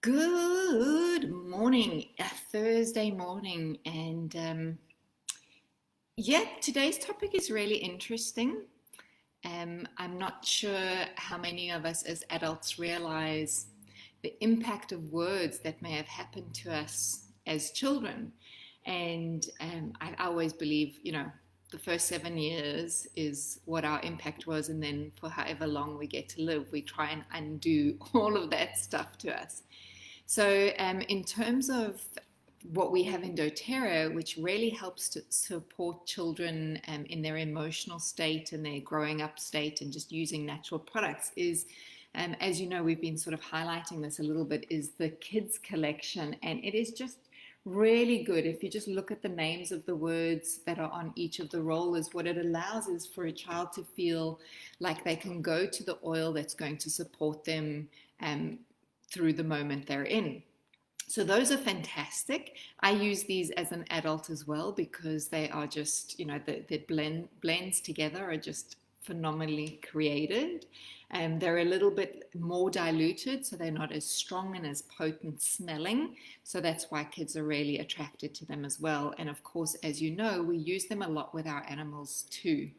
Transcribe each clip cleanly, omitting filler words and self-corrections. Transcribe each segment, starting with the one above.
Good morning, a Thursday morning, and today's topic is really interesting. I'm not sure how many of us as adults realize the impact of words that may have happened to us as children. And I always believe, the first 7 years is what our impact was, and then for however long we get to live, we try and undo all of that stuff to us. So, in terms of what we have in doTERRA, which really helps to support children in their emotional state and their growing up state and just using natural products, is, as you know, we've been sort of highlighting this a little bit, is the kids collection. And it is just really good. If you just look at the names of the words that are on each of the rollers, what it allows is for a child to feel like they can go to the oil that's going to support them through the moment they're in. So those are fantastic. I use these as an adult as well because they are just, the blends together are just phenomenally created. They're a little bit more diluted, so they're not as strong and as potent smelling. So that's why kids are really attracted to them as well. And of course, as you know, we use them a lot with our animals too.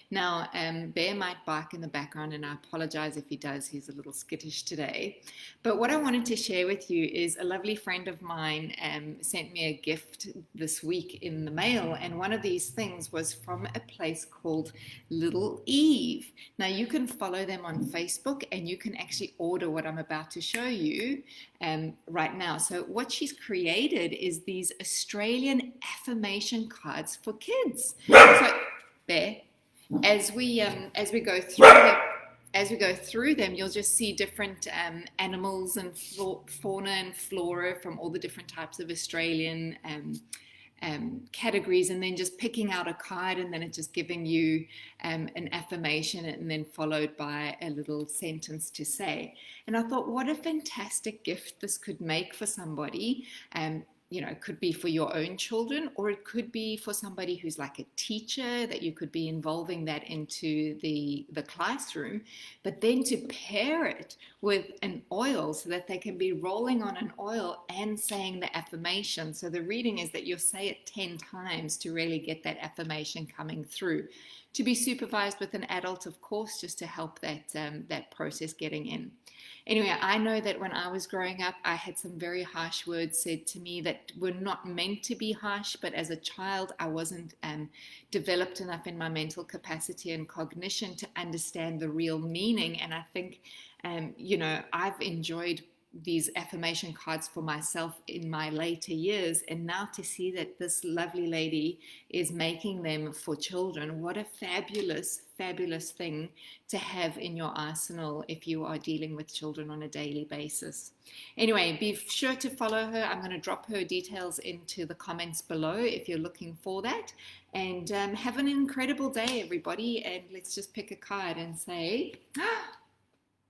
Now, Bear might bark in the background, and I apologize if he does. He's a little skittish today. But what I wanted to share with you is a lovely friend of mine sent me a gift this week in the mail, and one of these things was from a place called Little Eve. Now, you can follow them on Facebook, and you can actually order what I'm about to show you right now. So what she's created is these Australian affirmation cards for kids. So, Bear, as we go through them, you'll just see different animals and fauna and flora from all the different types of Australian categories, and then just picking out a card, and then it's just giving you an affirmation, and then followed by a little sentence to say. And I thought, what a fantastic gift this could make for somebody. It could be for your own children, or it could be for somebody who's like a teacher, that you could be involving that into the classroom, but then to pair it with an oil so that they can be rolling on an oil and saying the affirmation. So the reading is that you'll say it 10 times to really get that affirmation coming through. To be supervised with an adult, of course, just to help that process getting in. Anyway, I know that when I was growing up, I had some very harsh words said to me that were not meant to be harsh, but as a child, I wasn't developed enough in my mental capacity and cognition to understand the real meaning. And I think, I've enjoyed these affirmation cards for myself in my later years, and now to see that this lovely lady is making them for children, what a fabulous thing to have in your arsenal if you are dealing with children on a daily basis. Anyway, be sure to follow her. I'm going to drop her details into the comments below if you're looking for that. And have an incredible day, everybody, and let's just pick a card and say,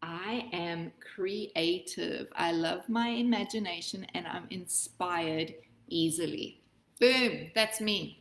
I am creative. I love my imagination, and I'm inspired easily. Boom, that's me.